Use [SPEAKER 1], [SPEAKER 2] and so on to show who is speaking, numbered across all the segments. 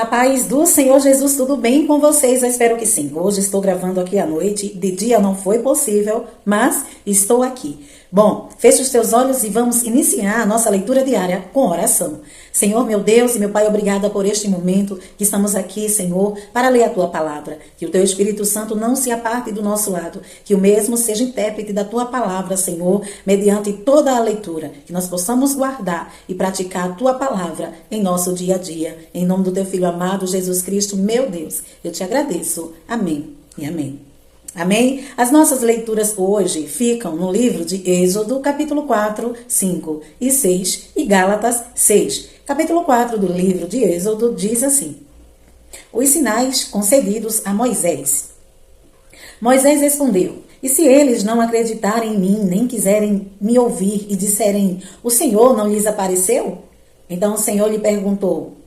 [SPEAKER 1] A paz do Senhor Jesus, tudo bem com vocês? Eu espero que sim. Hoje estou gravando aqui à noite, de dia não foi possível, mas estou aqui. Bom, feche os teus olhos e vamos iniciar a nossa leitura diária com oração. Senhor, meu Deus e meu Pai, obrigada por este momento que estamos aqui, Senhor, para ler a Tua palavra. Que o Teu Espírito Santo não se aparte do nosso lado, que o mesmo seja intérprete da Tua palavra, Senhor, mediante toda a leitura, que nós possamos guardar e praticar a Tua palavra em nosso dia a dia. Em nome do Teu Filho amado, Jesus Cristo, meu Deus, eu te agradeço. Amém e amém. Amém? As nossas leituras hoje ficam no livro de Êxodo, capítulo 4, 5 e 6 e Gálatas 6. Capítulo 4 do livro de Êxodo diz assim: os sinais concedidos a Moisés. Moisés respondeu: e se eles não acreditarem em mim, nem quiserem me ouvir e disserem, o Senhor não lhes apareceu? Então o Senhor lhe perguntou: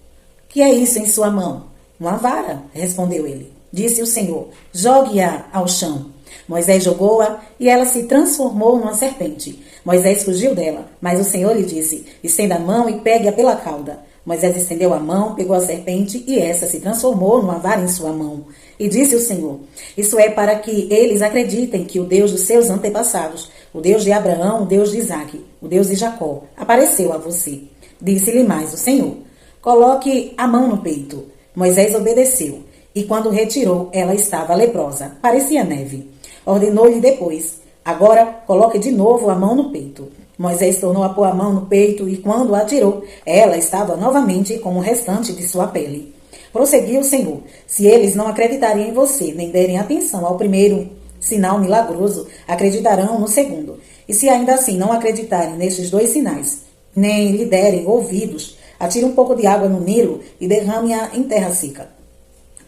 [SPEAKER 1] que é isso em sua mão? Uma vara, respondeu ele. Disse o Senhor: jogue-a ao chão. Moisés jogou-a e ela se transformou numa serpente. Moisés fugiu dela, mas o Senhor lhe disse: estenda a mão e pegue-a pela cauda. Moisés estendeu a mão, pegou a serpente e essa se transformou numa vara em sua mão. E disse o Senhor: isso é para que eles acreditem que o Deus dos seus antepassados, o Deus de Abraão, o Deus de Isaque, o Deus de Jacó, apareceu a você. Disse-lhe mais o Senhor: coloque a mão no peito. Moisés obedeceu. E quando retirou, ela estava leprosa, parecia neve. Ordenou-lhe depois: agora coloque de novo a mão no peito. Moisés tornou a pôr a mão no peito e quando a tirou, ela estava novamente como o restante de sua pele. Prosseguiu o Senhor: se eles não acreditarem em você, nem derem atenção ao primeiro sinal milagroso, acreditarão no segundo. E se ainda assim não acreditarem nestes dois sinais, nem lhe derem ouvidos, atire um pouco de água no Nilo e derrame-a em terra seca.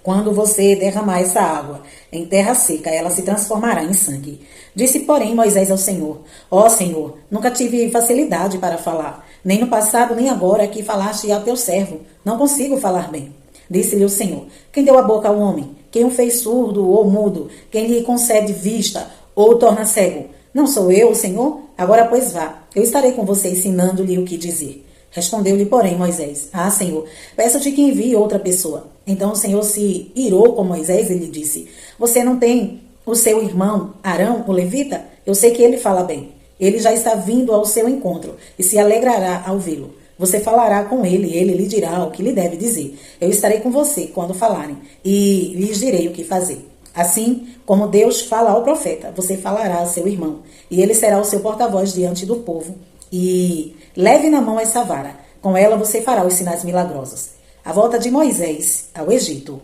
[SPEAKER 1] Quando você derramar essa água em terra seca, ela se transformará em sangue. Disse, porém, Moisés ao Senhor: ó Senhor, nunca tive facilidade para falar, nem no passado, nem agora que falaste a teu servo. Não consigo falar bem. Disse-lhe o Senhor: quem deu a boca ao homem? Quem o fez surdo ou mudo? Quem lhe concede vista ou torna cego? Não sou eu, o Senhor? Agora, pois vá, eu estarei com você ensinando-lhe o que dizer. Respondeu-lhe, porém, Moisés: ah, Senhor, peço-te que envie outra pessoa. Então o Senhor se irou com Moisés e lhe disse: você não tem o seu irmão Arão, o levita? Eu sei que ele fala bem. Ele já está vindo ao seu encontro e se alegrará ao vê-lo. Você falará com ele e ele lhe dirá o que lhe deve dizer. Eu estarei com você quando falarem e lhes direi o que fazer. Assim como Deus fala ao profeta, você falará a seu irmão e ele será o seu porta-voz diante do povo. E leve na mão essa vara. Com ela você fará os sinais milagrosos. A volta de Moisés ao Egito.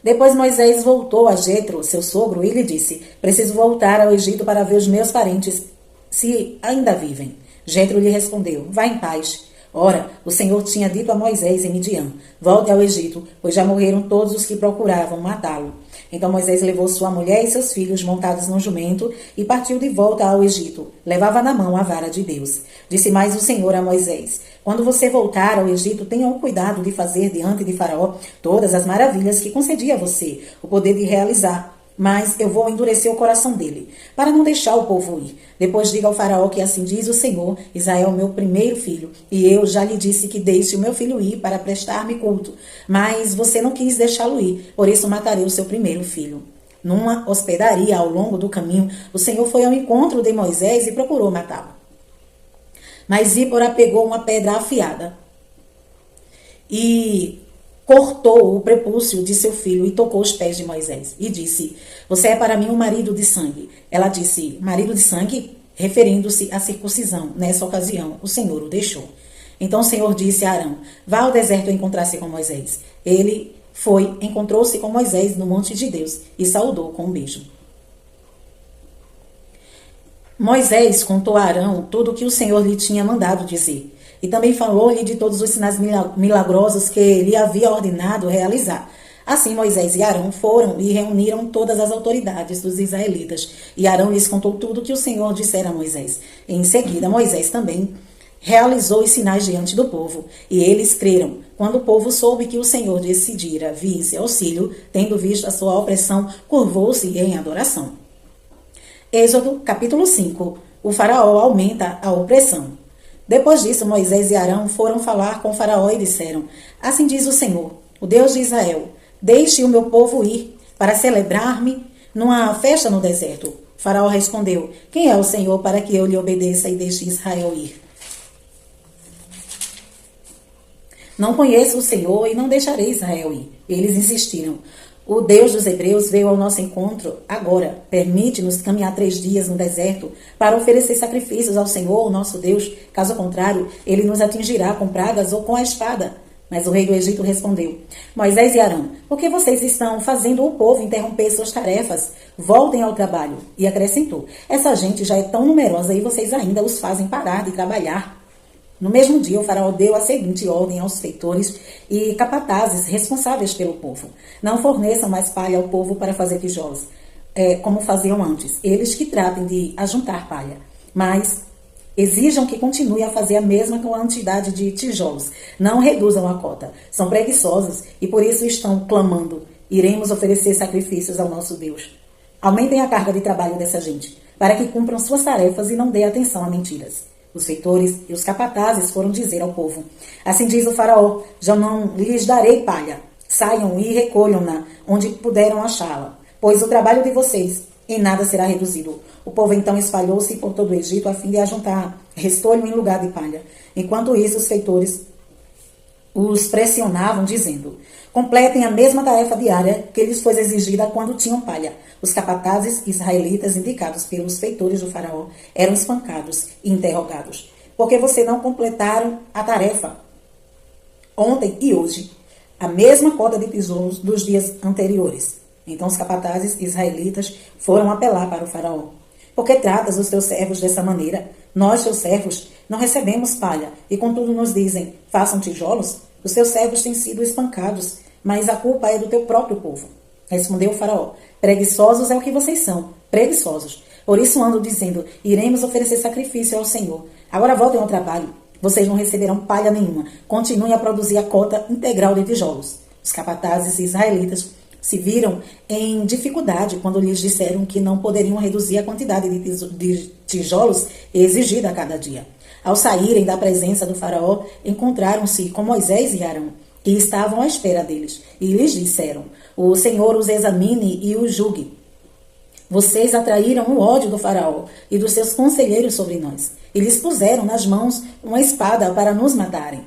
[SPEAKER 1] Depois Moisés voltou a Jetro, seu sogro, e lhe disse: preciso voltar ao Egito para ver os meus parentes, se ainda vivem. Jetro lhe respondeu: vá em paz. Ora, o Senhor tinha dito a Moisés em Midian: volte ao Egito, pois já morreram todos os que procuravam matá-lo. Então Moisés levou sua mulher e seus filhos montados num jumento e partiu de volta ao Egito. Levava na mão a vara de Deus. Disse mais o Senhor a Moisés: quando você voltar ao Egito, tenha o cuidado de fazer diante de Faraó todas as maravilhas que concedi a você, o poder de realizar. Mas eu vou endurecer o coração dele, para não deixar o povo ir. Depois diga ao faraó que assim diz o Senhor: Israel é o meu primeiro filho, e eu já lhe disse que deixe o meu filho ir para prestar-me culto. Mas você não quis deixá-lo ir, por isso matarei o seu primeiro filho. Numa hospedaria ao longo do caminho, o Senhor foi ao encontro de Moisés e procurou matá-lo. Mas Zípora pegou uma pedra afiada e cortou o prepúcio de seu filho e tocou os pés de Moisés. E disse: você é para mim um marido de sangue. Ela disse: marido de sangue? Referindo-se à circuncisão. Nessa ocasião, o Senhor o deixou. Então o Senhor disse a Arão: vá ao deserto encontrar-se com Moisés. Ele foi, encontrou-se com Moisés no monte de Deus e saudou com um beijo. Moisés contou a Arão tudo o que o Senhor lhe tinha mandado dizer. E também falou-lhe de todos os sinais milagrosos que ele havia ordenado realizar. Assim Moisés e Arão foram e reuniram todas as autoridades dos israelitas. E Arão lhes contou tudo o que o Senhor dissera a Moisés. E em seguida Moisés também realizou os sinais diante do povo. E eles creram. Quando o povo soube que o Senhor decidira vir em seu auxílio, tendo visto a sua opressão, curvou-se em adoração. Êxodo, capítulo 5. O faraó aumenta a opressão. Depois disso, Moisés e Arão foram falar com Faraó e disseram: Assim diz o Senhor, o Deus de Israel: Deixe o meu povo ir para celebrar-me numa festa no deserto. Faraó respondeu: Quem é o Senhor para que eu lhe obedeça e deixe Israel ir? Não conheço o Senhor e não deixarei Israel ir. Eles insistiram: O Deus dos Hebreus veio ao nosso encontro agora. Permite-nos caminhar 3 dias no deserto para oferecer sacrifícios ao Senhor, nosso Deus. Caso contrário, ele nos atingirá com pragas ou com a espada. Mas o rei do Egito respondeu: Moisés e Arão, por que vocês estão fazendo o povo interromper suas tarefas? Voltem ao trabalho. E acrescentou: Essa gente já é tão numerosa e vocês ainda os fazem parar de trabalhar. No mesmo dia, o faraó deu a seguinte ordem aos feitores e capatazes responsáveis pelo povo: Não forneçam mais palha ao povo para fazer tijolos, como faziam antes. Eles que tratem de ajuntar palha, mas exijam que continue a fazer a mesma quantidade de tijolos. Não reduzam a cota. São preguiçosos e por isso estão clamando: Iremos oferecer sacrifícios ao nosso Deus. Aumentem a carga de trabalho dessa gente, para que cumpram suas tarefas e não dê atenção a mentiras. Os feitores e os capatazes foram dizer ao povo: Assim diz o faraó: Já não lhes darei palha. Saiam e recolham-na onde puderam achá-la, pois o trabalho de vocês em nada será reduzido. O povo então espalhou-se por todo o Egito a fim de ajuntar restolho em lugar de palha. Enquanto isso, os feitores os pressionavam, dizendo: Completem a mesma tarefa diária que lhes foi exigida quando tinham palha. Os capatazes israelitas, indicados pelos feitores do faraó, eram espancados e interrogados: Por que vocês não completaram a tarefa ontem e hoje? A mesma cota de tijolos dos dias anteriores. Então os capatazes israelitas foram apelar para o faraó: Por que tratas os teus servos dessa maneira? Nós, teus servos, não recebemos palha, e contudo nos dizem: Façam tijolos? Os teus servos têm sido espancados, mas a culpa é do teu próprio povo. Respondeu o faraó: Preguiçosos é o que vocês são, preguiçosos. Por isso ando dizendo: Iremos oferecer sacrifício ao Senhor. Agora voltem ao trabalho. Vocês não receberão palha nenhuma. Continuem a produzir a cota integral de tijolos. Os capatazes israelitas se viram em dificuldade quando lhes disseram que não poderiam reduzir a quantidade de tijolos exigida a cada dia. Ao saírem da presença do faraó, encontraram-se com Moisés e Arão, que estavam à espera deles, e lhes disseram: O Senhor os examine e os julgue. Vocês atraíram o ódio do faraó e dos seus conselheiros sobre nós, e lhes puseram nas mãos uma espada para nos matarem.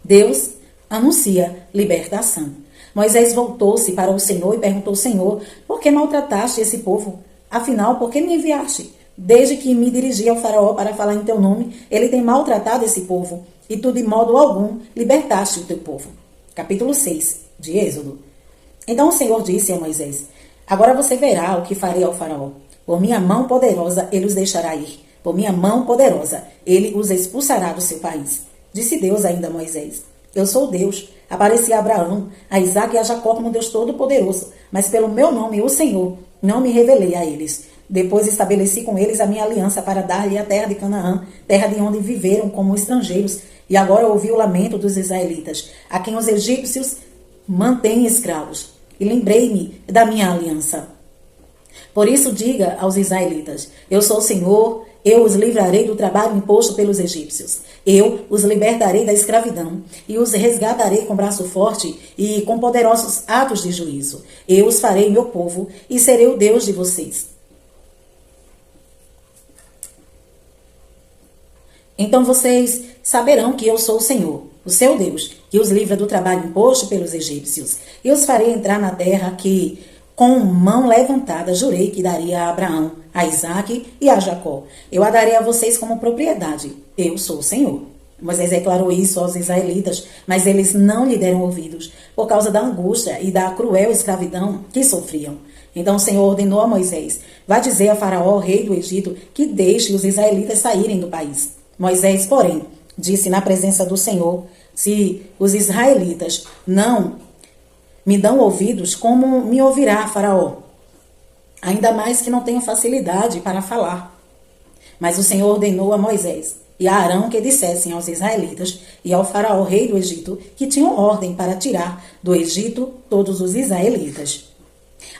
[SPEAKER 1] Deus anuncia libertação. Moisés voltou-se para o Senhor e perguntou: Senhor, por que maltrataste esse povo? Afinal, por que me enviaste? Desde que me dirigi ao faraó para falar em teu nome, ele tem maltratado esse povo, e tu de modo algum libertaste o teu povo. Capítulo 6 de Êxodo. Então o Senhor disse a Moisés: Agora você verá o que farei ao faraó. Por minha mão poderosa ele os deixará ir. Por minha mão poderosa ele os expulsará do seu país. Disse Deus ainda a Moisés: Eu sou Deus. Apareci a Abraão, a Isaque e a Jacó como Deus Todo-Poderoso, mas pelo meu nome, o Senhor, não me revelei a eles. Depois estabeleci com eles a minha aliança para dar-lhe a terra de Canaã, terra de onde viveram como estrangeiros. E agora ouvi o lamento dos israelitas, a quem os egípcios mantêm escravos. E lembrei-me da minha aliança. Por isso diga aos israelitas: Eu sou o Senhor, eu os livrarei do trabalho imposto pelos egípcios. Eu os libertarei da escravidão e os resgatarei com braço forte e com poderosos atos de juízo. Eu os farei meu povo e serei o Deus de vocês. Então vocês saberão que eu sou o Senhor, o seu Deus, que os livra do trabalho imposto pelos egípcios. E os farei entrar na terra que, com mão levantada, jurei que daria a Abraão, a Isaque e a Jacó. Eu a darei a vocês como propriedade. Eu sou o Senhor. Moisés declarou isso aos israelitas, mas eles não lhe deram ouvidos, por causa da angústia e da cruel escravidão que sofriam. Então o Senhor ordenou a Moisés: Vá dizer a Faraó, rei do Egito, que deixe os israelitas saírem do país. Moisés, porém, disse na presença do Senhor: Se os israelitas não me dão ouvidos, como me ouvirá Faraó? Ainda mais que não tenho facilidade para falar. Mas o Senhor ordenou a Moisés e a Arão que dissessem aos israelitas e ao Faraó, rei do Egito, que tinham ordem para tirar do Egito todos os israelitas.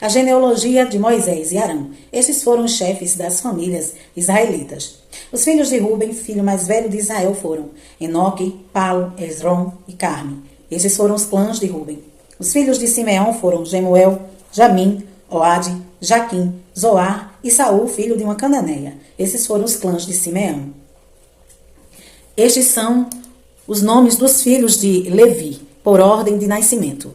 [SPEAKER 1] A genealogia de Moisés e Arão. Estes foram os chefes das famílias israelitas. Os filhos de Ruben, filho mais velho de Israel, foram Enoque, Palo, Esrom e Carme. Estes foram os clãs de Ruben. Os filhos de Simeão foram Gemuel, Jamim, Oade, Jaquim, Zoar e Saul, filho de uma cananeia. Esses foram os clãs de Simeão. Estes são os nomes dos filhos de Levi, por ordem de nascimento: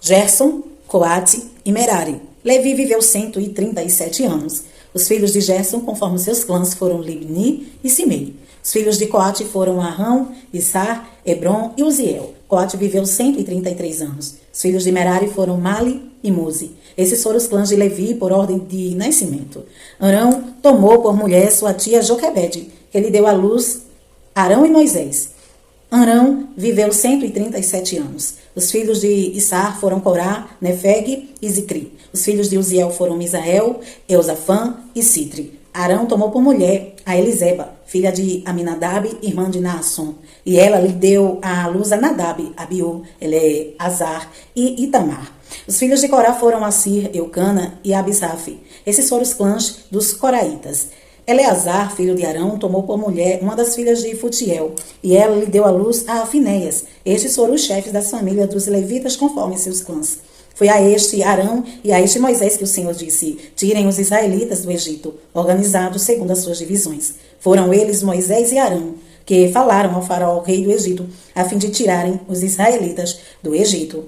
[SPEAKER 1] Gerson, Coate e Merari. Levi viveu 137 anos. Os filhos de Gerson, conforme seus clãs, foram Libni e Simei. Os filhos de Coate foram Arão, Issar, Hebron e Uziel. Coate viveu 133 anos. Os filhos de Merari foram Mali e Muzi. Esses foram os clãs de Levi por ordem de nascimento. Arão tomou por mulher sua tia Joquebede, que lhe deu à luz Arão e Moisés. Arão viveu 137 anos. Os filhos de Issar foram Corá, Nefeg e Zicri. Os filhos de Uziel foram Misael, Eusafã e Citri. Arão tomou por mulher a Eliseba, filha de Aminadab, irmã de Naasson. E ela lhe deu à luz a Nadab, Abiú, Eleazar e Itamar. Os filhos de Corá foram Assir, Eucana e Abisaf. Esses foram os clãs dos coraitas. Eleazar, filho de Arão, tomou por mulher uma das filhas de Futiel, e ela lhe deu à luz a Finéias. Estes foram os chefes das famílias dos levitas conforme seus clãs. Foi a este Arão e a este Moisés que o Senhor disse: tirem os israelitas do Egito, organizados segundo as suas divisões. Foram eles, Moisés e Arão, que falaram ao faraó, rei do Egito, a fim de tirarem os israelitas do Egito.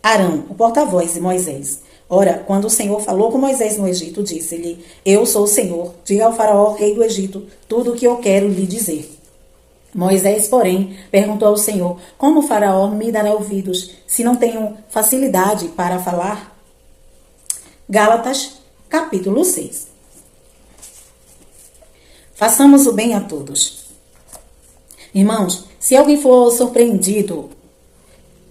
[SPEAKER 1] Arão, o porta-voz de Moisés. Ora, quando o Senhor falou com Moisés no Egito, disse-lhe: eu sou o Senhor, diga ao faraó, rei do Egito, tudo o que eu quero lhe dizer. Moisés, porém, perguntou ao Senhor: como o faraó me dará ouvidos, se não tenho facilidade para falar? Gálatas, capítulo 6. Façamos o bem a todos. Irmãos, se alguém for surpreendido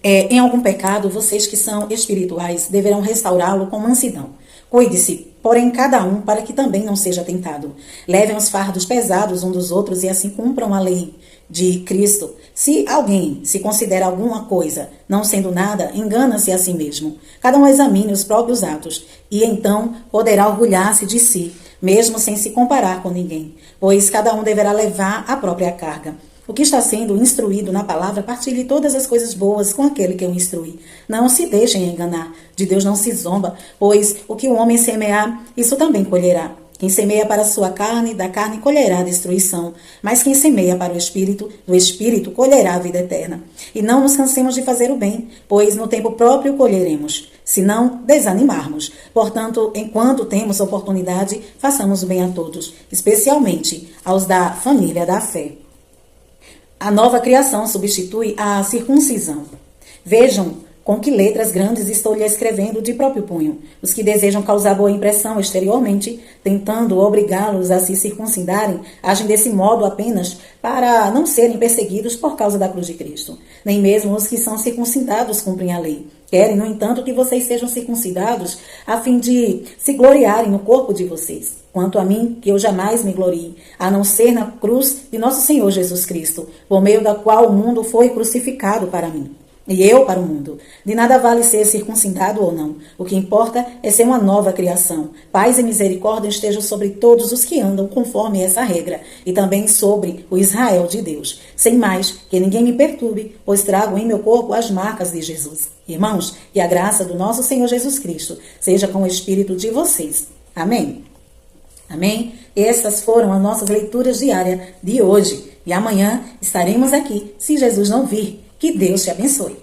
[SPEAKER 1] em algum pecado, vocês que são espirituais deverão restaurá-lo com mansidão. Cuide-se, porém, cada um, para que também não seja tentado. Levem os fardos pesados um dos outros e assim cumpram a lei de Cristo. Se alguém se considera alguma coisa, não sendo nada, engana-se a si mesmo. Cada um examine os próprios atos e então poderá orgulhar-se de si, mesmo sem se comparar com ninguém, pois cada um deverá levar a própria carga. O que está sendo instruído na palavra, partilhe todas as coisas boas com aquele que o instrui. Não se deixem enganar. De Deus não se zomba, pois o que o homem semear, isso também colherá. Quem semeia para a sua carne, da carne colherá a destruição. Mas quem semeia para o Espírito, do Espírito colherá a vida eterna. E não nos cansemos de fazer o bem, pois no tempo próprio colheremos, se não desanimarmos. Portanto, enquanto temos oportunidade, façamos o bem a todos, especialmente aos da família da fé. A nova criação substitui a circuncisão. Vejam com que letras grandes estou lhe escrevendo de próprio punho. Os que desejam causar boa impressão exteriormente, tentando obrigá-los a se circuncidarem, agem desse modo apenas para não serem perseguidos por causa da cruz de Cristo. Nem mesmo os que são circuncidados cumprem a lei. Querem, no entanto, que vocês sejam circuncidados a fim de se gloriarem no corpo de vocês. Quanto a mim, que eu jamais me glorie, a não ser na cruz de nosso Senhor Jesus Cristo, por meio da qual o mundo foi crucificado para mim, e eu para o mundo. De nada vale ser circuncidado ou não. O que importa é ser uma nova criação. Paz e misericórdia estejam sobre todos os que andam conforme essa regra, e também sobre o Israel de Deus. Sem mais, que ninguém me perturbe, pois trago em meu corpo as marcas de Jesus. Irmãos, que a graça do nosso Senhor Jesus Cristo seja com o espírito de vocês. Amém. Amém? Essas foram as nossas leituras diárias de hoje. E amanhã estaremos aqui, se Jesus não vir. Que Deus te abençoe.